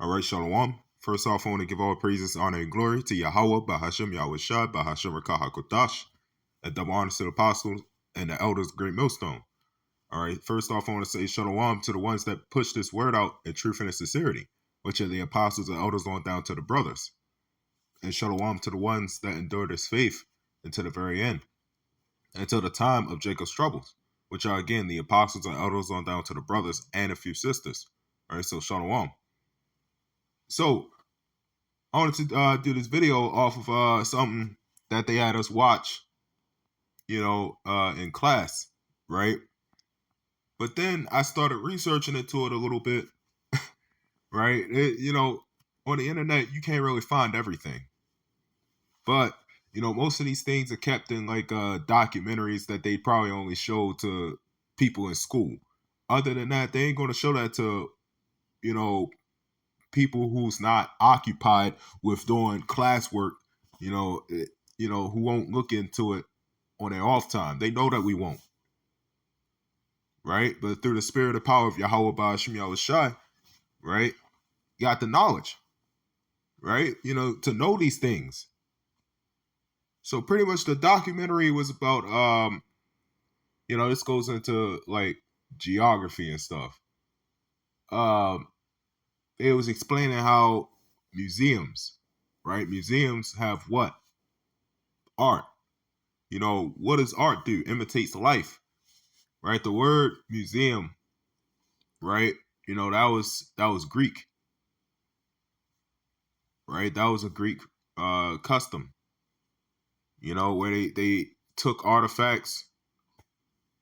All right, Shalom. First off, I want to give all praises, honor, and glory to Yahweh, Bahashem, Yahushua, Bahashem, Rakah HaKodash, and double honors to the apostles and the elders of Great Millstone. All right, first off, I want to say Shalom to the ones that push this word out in truth and in sincerity, which are the apostles and elders on down to the brothers. And Shalom to the ones that endure this faith until the very end, until the time of Jacob's troubles, which are again the apostles and elders on down to the brothers and a few sisters. All right, so Shalom. So, I wanted to do this video off of something that they had us watch, in class, right? But then I started researching into it a little bit, right? On the internet, you can't really find everything. But, most of these things are kept in like documentaries that they probably only show to people in school. Other than that, they ain't going to show that to, people who's not occupied with doing classwork, who won't look into it on their off time. They know that we won't. Right? But through the spirit and power of Yahweh Ba'ashim Yahushai, right? You got the knowledge. Right? To know these things. So pretty much the documentary was about this goes into like geography and stuff. It was explaining how museums, right? Museums have what? Art. What does art do? Imitates life, right? The word museum, right? That was Greek, right? That was a Greek custom, where they took artifacts,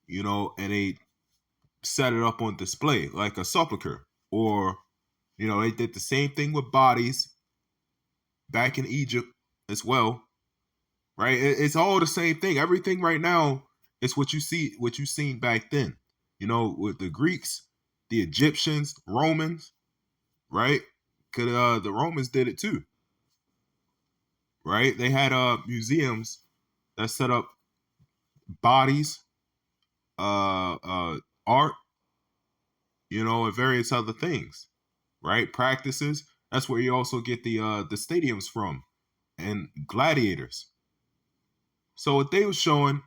and they set it up on display like a sepulcher, or they did the same thing with bodies back in Egypt as well, right? It's all the same thing. Everything right now is what you seen back then, with the Greeks, the Egyptians, Romans, right? Because the Romans did it too, right? They had museums that set up bodies, art, and various other things, right? Practices. That's where you also get the stadiums from, and gladiators. So what they were showing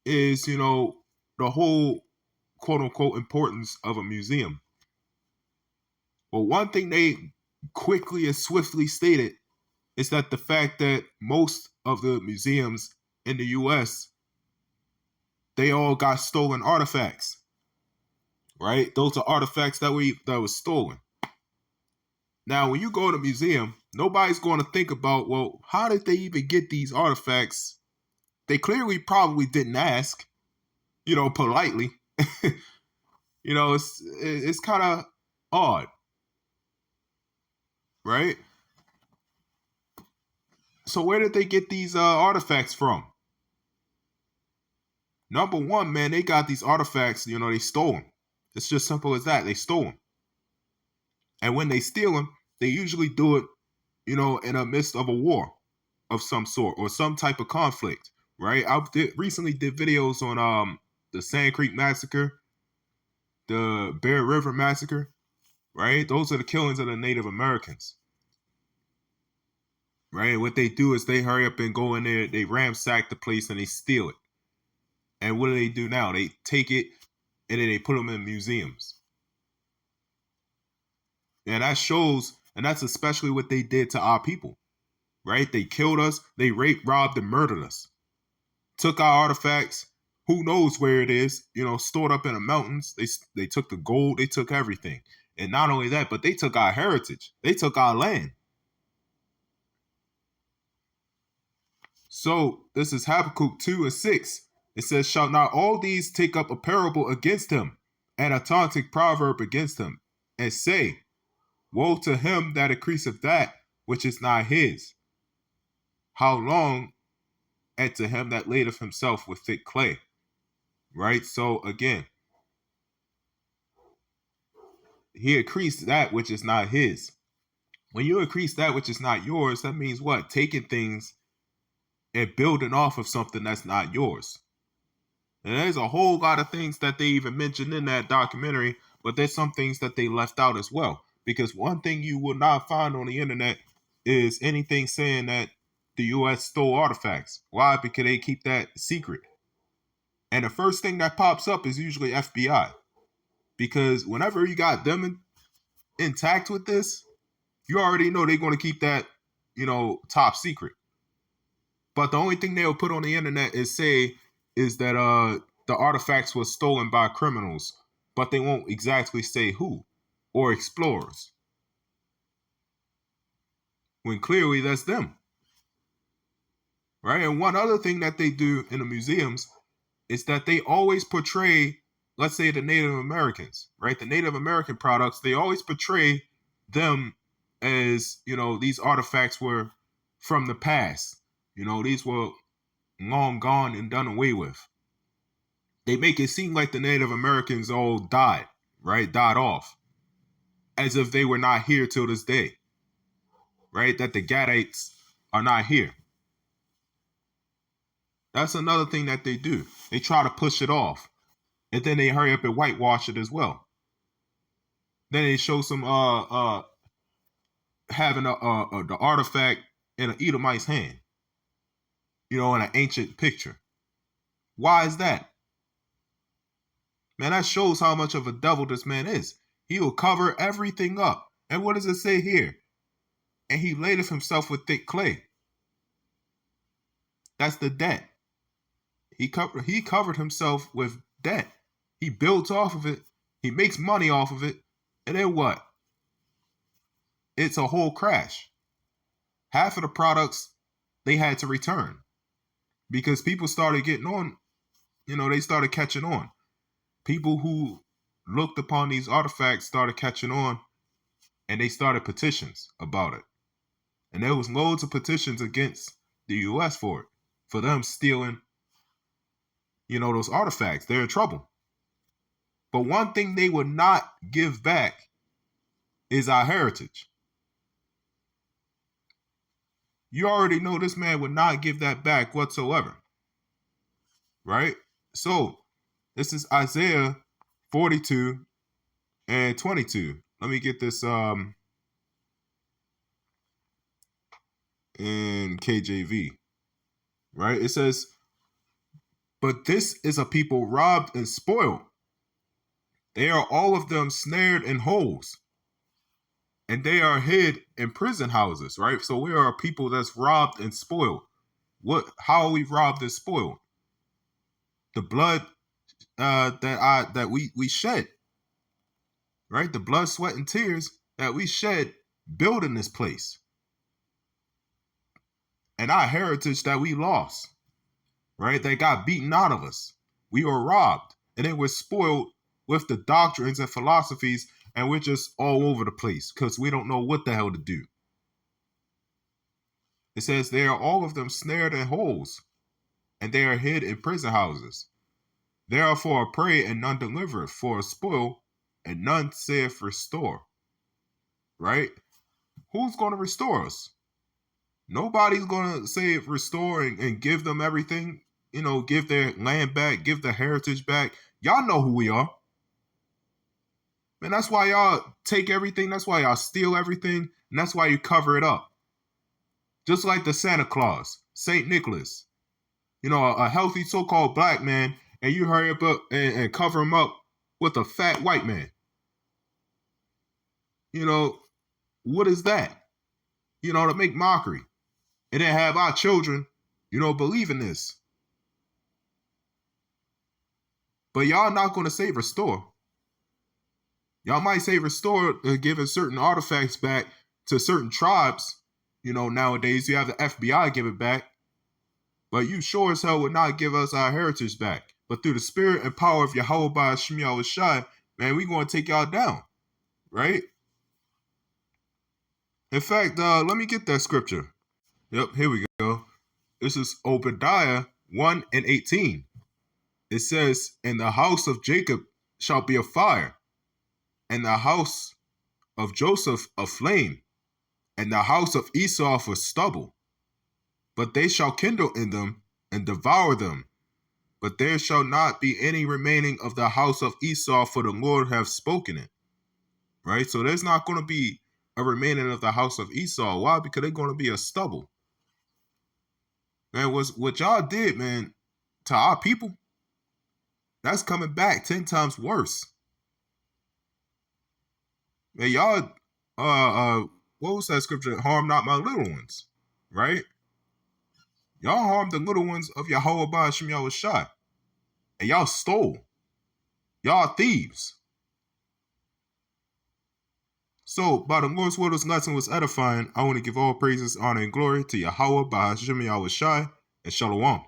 is, the whole quote unquote importance of a museum. Well, one thing they quickly and swiftly stated is that the fact that most of the museums in the US, they all got stolen artifacts. Right? Those are artifacts that was stolen. Now, when you go to a museum, nobody's going to think about, well, how did they even get these artifacts? They clearly probably didn't ask, politely. It's kind of odd, right? So where did they get these artifacts from? Number one, man, they got these artifacts, they stole them. It's just simple as that. They stole them. And when they steal them, they usually do it, in the midst of a war of some sort or some type of conflict, right? I recently did videos on the Sand Creek Massacre, the Bear River Massacre, right? Those are the killings of the Native Americans, right? And what they do is they hurry up and go in there, they ransack the place and they steal it. And what do? Now? They take it and then they put them in museums. And that shows, and that's especially what they did to our people, right? They killed us, they raped, robbed, and murdered us. Took our artifacts, who knows where it is, stored up in the mountains. They took the gold, they took everything. And not only that, but they took our heritage. They took our land. So this is Habakkuk 2:6. It says, shall not all these take up a parable against him, and a taunting proverb against him, and say, woe to him that increaseth that which is not his. How long? And to him that ladeth himself with thick clay. Right? So again, he increased that which is not his. When you increase that which is not yours, that means what? Taking things and building off of something that's not yours. And there's a whole lot of things that they even mentioned in that documentary, but there's some things that they left out as well. Because one thing you will not find on the internet is anything saying that the U.S. stole artifacts. Why? Because they keep that secret. And the first thing that pops up is usually FBI. Because whenever you got them intact with this, you already know they're going to keep that, top secret. But the only thing they'll put on the internet is that the artifacts were stolen by criminals, but they won't exactly say who or explorers. When clearly that's them. Right? And one other thing that they do in the museums is that they always portray, let's say, the Native Americans, right? The Native American products, they always portray them as, these artifacts were from the past. These were long gone and done away with. They make it seem like the Native Americans all died, right? Died off. As if they were not here till this day, right? That the Gadites are not here. That's another thing that they do. They try to push it off. And then they hurry up and whitewash it as well. Then they show some having the artifact in an Edomite's hand. In an ancient picture. Why is that? Man, that shows how much of a devil this man is. He will cover everything up. And what does it say here? And he ladeth himself with thick clay. That's the debt. He covered himself with debt. He builds off of it. He makes money off of it. And then what? It's a whole crash. Half of the products they had to return. Because people started getting on, they started catching on. People who looked upon these artifacts started catching on, and they started petitions about it. And there was loads of petitions against the U.S. for it, for them stealing, those artifacts. They're in trouble. But one thing they would not give back is our heritage. You already know this man would not give that back whatsoever. Right? So, this is Isaiah 42 and 22. Let me get this in KJV. Right? It says, "But this is a people robbed and spoiled. They are all of them snared in holes, and they are hid in prison houses," right? So we are a people that's robbed and spoiled. How are we robbed and spoiled? The blood that we shed, right? The blood, sweat, and tears that we shed building this place. And our heritage that we lost, right? That got beaten out of us. We were robbed, and then we're spoiled with the doctrines and philosophies, and we're just all over the place because we don't know what the hell to do. It says they are all of them snared in holes, and they are hid in prison houses. They are for a prey, and none delivereth, for a spoil, and none saith restore. Right? Who's going to restore us? Nobody's going to say restore and give them everything, give their land back, give their heritage back. Y'all know who we are. Man, that's why y'all take everything. That's why y'all steal everything. And that's why you cover it up. Just like the Santa Claus, St. Nicholas. A healthy so-called black man, and you hurry up and cover him up with a fat white man. What is that? To make mockery. And then have our children, believe in this. But y'all not going to say restore. Y'all might say restore, giving certain artifacts back to certain tribes. Nowadays you have the FBI give it back. But you sure as hell would not give us our heritage back. But through the spirit and power of Yahweh Shemi Yahushai, man, we going to take y'all down. Right? In fact, let me get that scripture. Yep, here we go. This is Obadiah 1 and 18. It says, "And the house of Jacob shall be a fire, and the house of Joseph a flame, and the house of Esau for stubble. But they shall kindle in them and devour them. But there shall not be any remaining of the house of Esau, for the Lord hath spoken it." right? So there's not going to be a remaining of the house of Esau. Why? Because they're going to be a stubble. Man, what y'all did, man, to our people, that's coming back 10 times worse. Man, y'all, what was that scripture? Harm not my little ones, right? Y'all harmed the little ones of Yahweh Ba'ashem Yahushua. And y'all stole. Y'all thieves. So, by the Lord's word, this lesson was edifying. I want to give all praises, honor, and glory to Yahweh Ba'ashem Yahushua and Shalom.